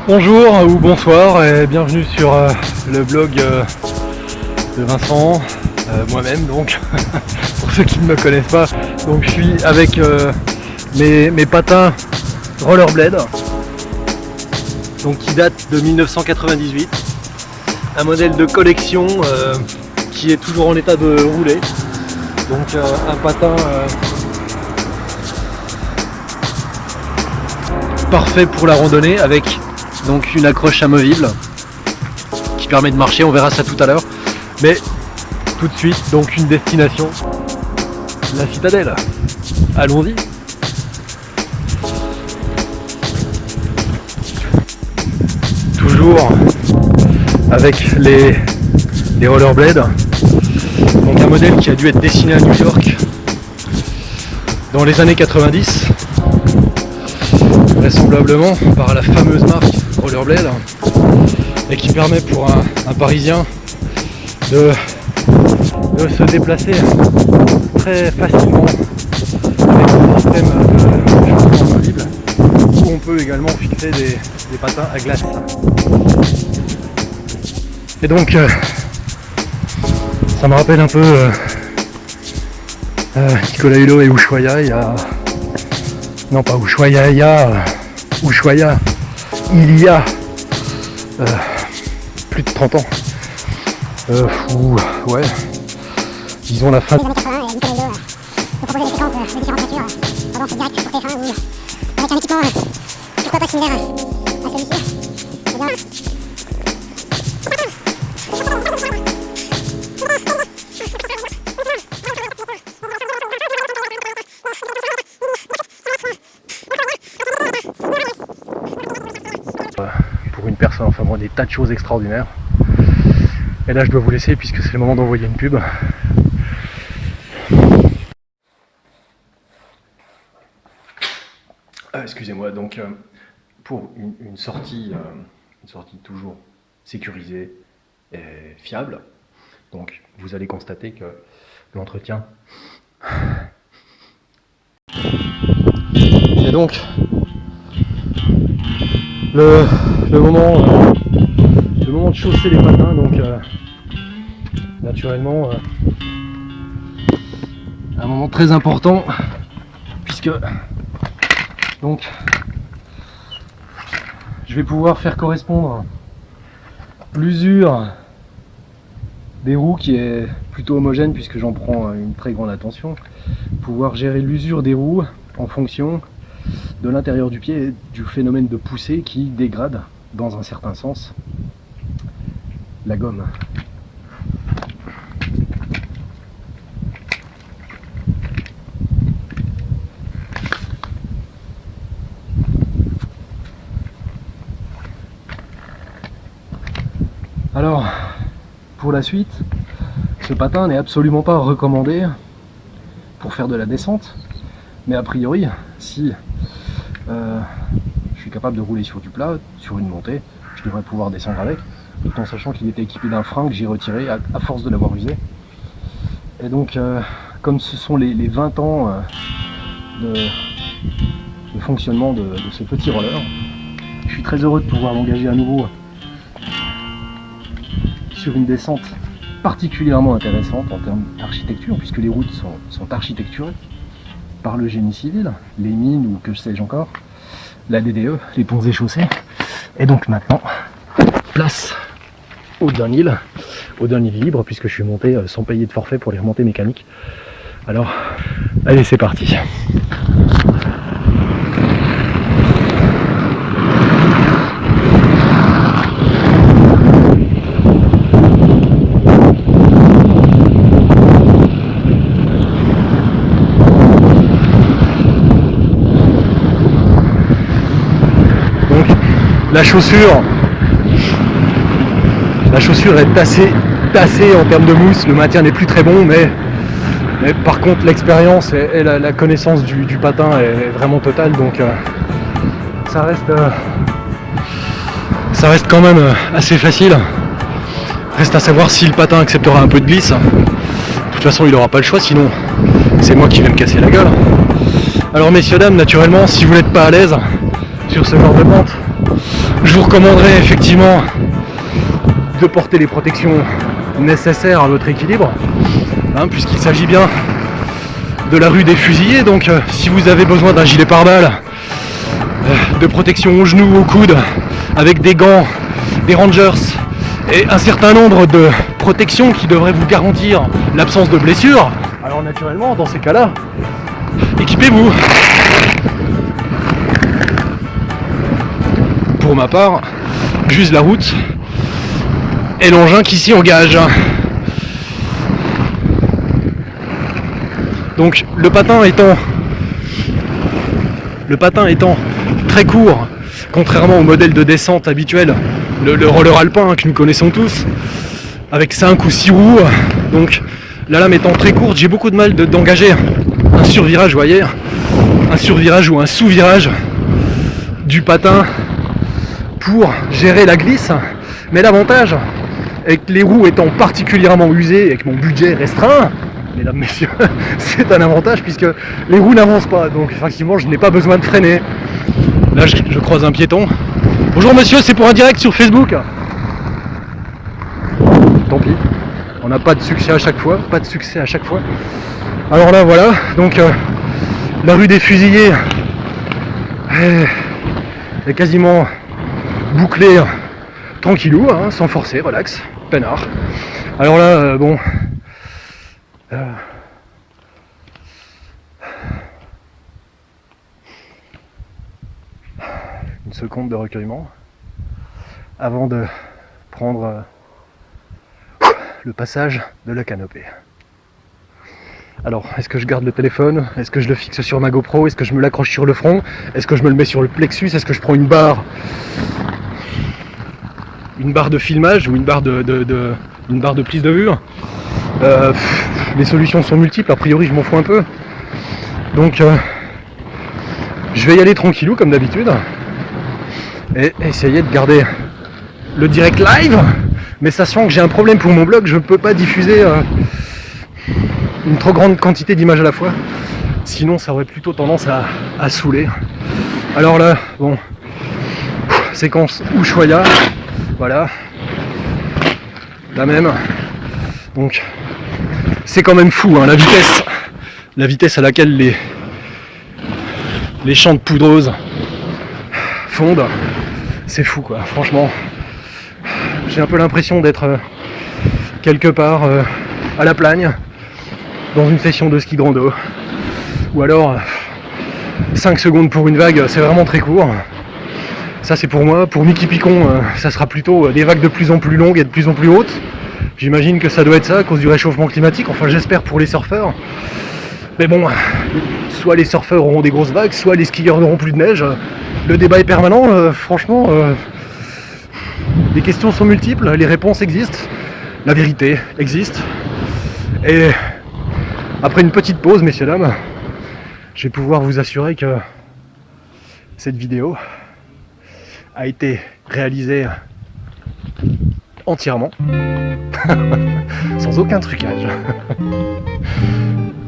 Bonjour ou bonsoir et bienvenue sur le blog de Vincent, moi-même donc, pour ceux qui ne me connaissent pas. Donc je suis avec mes patins rollerblade, donc qui date de 1998, un modèle de collection qui est toujours en état de rouler, donc un patin parfait pour la randonnée avec donc une accroche amovible qui permet de marcher, on verra ça tout à l'heure, mais tout de suite donc une destination, la citadelle. Allons-y. Toujours avec les rollerblades, donc un modèle qui a dû être dessiné à New York dans les années 90, vraisemblablement par la fameuse marque Rollerblade, et qui permet pour un Parisien de se déplacer très facilement avec un système de chaussement amovible où on peut également fixer des patins à glace. Et donc ça me rappelle un peu Nicolas Hulot et Ushuaïa, il y a... non pas Ushuaïa, Ushuaïa, il y a plus de 30 ans, ouais, disons la fin des années 80, Nicolas Hulot nous proposait des séquences de différentes natures pendant ce direct sur TF1 ou avec un équipement pourquoi pas similaire à celui-ci. Eh bien, pour une personne, enfin moi, des tas de choses extraordinaires. Et là je dois vous laisser puisque c'est le moment d'envoyer une pub. Excusez-moi, donc pour une sortie toujours sécurisée et fiable, donc vous allez constater que l'entretien et donc le moment de chausser les patins, donc naturellement un moment très important puisque donc je vais pouvoir faire correspondre l'usure des roues qui est plutôt homogène puisque j'en prends une très grande attention, pouvoir gérer l'usure des roues en fonction de l'intérieur du pied et du phénomène de poussée qui dégrade dans un certain sens la gomme. Alors, pour la suite, ce patin n'est absolument pas recommandé pour faire de la descente, mais a priori, si je suis capable de rouler sur du plat, sur une montée, je devrais pouvoir descendre avec, tout en sachant qu'il était équipé d'un frein que j'ai retiré à force de l'avoir usé. Et donc, comme ce sont les 20 ans de fonctionnement de ce petit roller, je suis très heureux de pouvoir l'engager à nouveau sur une descente particulièrement intéressante en termes d'architecture, puisque les routes sont architecturées par le génie civil, les mines ou que sais-je encore, la DDE, les ponts et chaussées. Et donc maintenant, place au downhill libre, puisque je suis monté sans payer de forfait pour les remontées mécaniques. Alors, allez, c'est parti. La chaussure est tassée en termes de mousse, le maintien n'est plus très bon, mais par contre l'expérience et la connaissance du patin est vraiment totale, donc ça reste quand même assez facile. Reste à savoir si le patin acceptera un peu de glisse. De toute façon il n'aura pas le choix, sinon c'est moi qui vais me casser la gueule. Alors messieurs dames, naturellement, si vous n'êtes pas à l'aise sur ce genre de pente, je vous recommanderais effectivement de porter les protections nécessaires à votre équilibre, hein, puisqu'il s'agit bien de la rue des fusillés. Donc si vous avez besoin d'un gilet pare-balles, de protection aux genoux, aux coudes, avec des gants, des rangers et un certain nombre de protections qui devraient vous garantir l'absence de blessures, alors naturellement dans ces cas-là, équipez-vous. Pour ma part, j'use la route et l'engin qui s'y engage. Donc le patin étant très court, contrairement au modèle de descente habituel, le roller alpin que nous connaissons tous, avec 5 ou 6 roues, donc la lame étant très courte, j'ai beaucoup de mal d'engager un survirage, vous voyez, un survirage ou un sous-virage du patin pour gérer la glisse. Mais l'avantage, avec les roues étant particulièrement usées et avec mon budget restreint, mesdames, messieurs, c'est un avantage puisque les roues n'avancent pas, donc effectivement je n'ai pas besoin de freiner. Là je croise un piéton. Bonjour monsieur, c'est pour un direct sur Facebook. Tant pis, on n'a pas de succès à chaque fois, Alors là voilà, donc la rue des Fusillés est quasiment bouclée tranquillou, hein, sans forcer, relax, peinard. Alors là, bon... une seconde de recueillement avant de prendre le passage de la canopée. Alors, est-ce que je garde le téléphone? Est-ce que je le fixe sur ma GoPro? Est-ce que je me l'accroche sur le front? Est-ce que je me le mets sur le plexus? Est-ce que je prends une barre de filmage ou une barre de prise de vue? Les solutions sont multiples, a priori je m'en fous un peu. Donc je vais y aller tranquillou comme d'habitude et essayer de garder le direct live, mais sachant que j'ai un problème pour mon blog, je ne peux pas diffuser une trop grande quantité d'images à la fois, sinon ça aurait plutôt tendance à saouler. Alors là, bon, séquence Ushuaïa, voilà, la même. Donc c'est quand même fou, hein, la vitesse à laquelle les chantes poudreuses fondent, c'est fou quoi, franchement. J'ai un peu l'impression d'être quelque part à la Plagne, dans une session de ski grand dos. Ou alors 5 secondes pour une vague, c'est vraiment très court. Ça c'est pour moi. Pour Mickey Picon, ça sera plutôt des vagues de plus en plus longues et de plus en plus hautes. J'imagine que ça doit être ça à cause du réchauffement climatique, enfin j'espère pour les surfeurs. Mais bon, soit les surfeurs auront des grosses vagues, soit les skieurs n'auront plus de neige. Le débat est permanent, franchement. Les questions sont multiples, les réponses existent, la vérité existe. Et après une petite pause, messieurs, dames, je vais pouvoir vous assurer que cette vidéo a été réalisée entièrement, sans aucun trucage,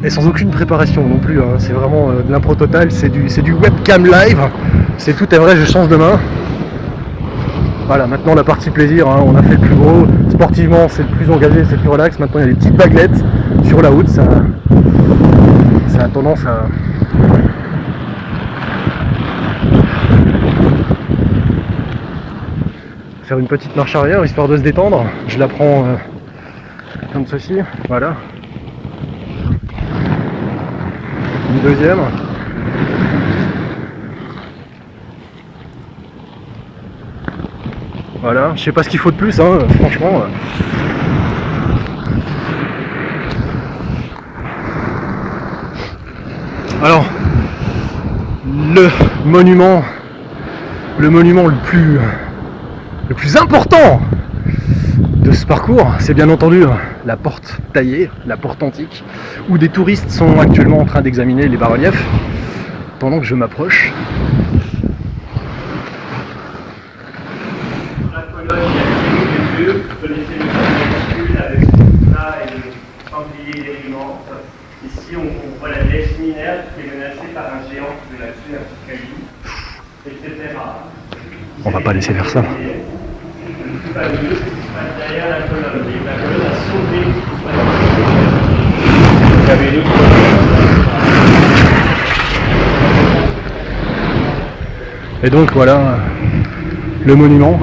et sans aucune préparation non plus, hein. C'est vraiment de l'impro total, c'est du webcam live, c'est tout est vrai, je change de main. Voilà, maintenant la partie plaisir, hein, on a fait le plus gros, sportivement c'est le plus engagé, c'est le plus relax, maintenant il y a des petites vaguelettes sur la route, ça a tendance à... faire une petite marche arrière histoire de se détendre. Je la prends comme ceci, voilà. Une deuxième. Voilà, je sais pas ce qu'il faut de plus, hein, franchement. Alors, le monument le plus important de ce parcours, c'est bien entendu la porte taillée, la porte antique, où des touristes sont actuellement en train d'examiner les bas-reliefs, pendant que je m'approche. La colonne qui a les deux, vous connaissez le calcul avec ça et le sanglier d'Érimente. Ici, on voit la déesse Minerve qui est menacée par un géant de la tuer à Cali, etc. va pas laisser faire ça. Derrière la colonne, et la colonne a sauvé. Et donc voilà le monument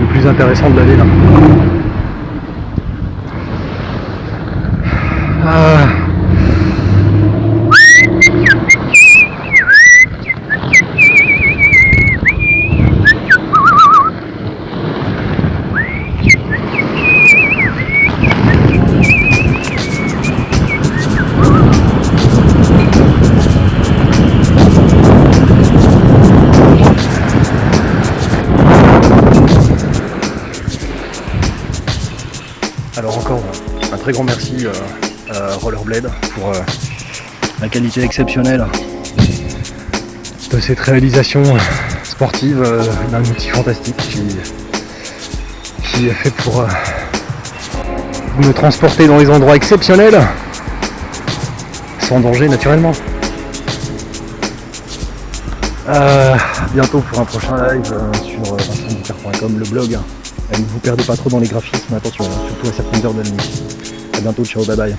le plus intéressant de l'année là. Ah. Alors encore un très grand merci à Rollerblade pour la qualité exceptionnelle de cette réalisation sportive d'un outil fantastique qui est fait pour me transporter dans des endroits exceptionnels sans danger naturellement. Bientôt pour un prochain live sur vincentduclair.com, le blog. Ne vous perdez pas trop dans les graphismes, attention, surtout à certaines heures de la nuit. A bientôt, ciao, bye bye.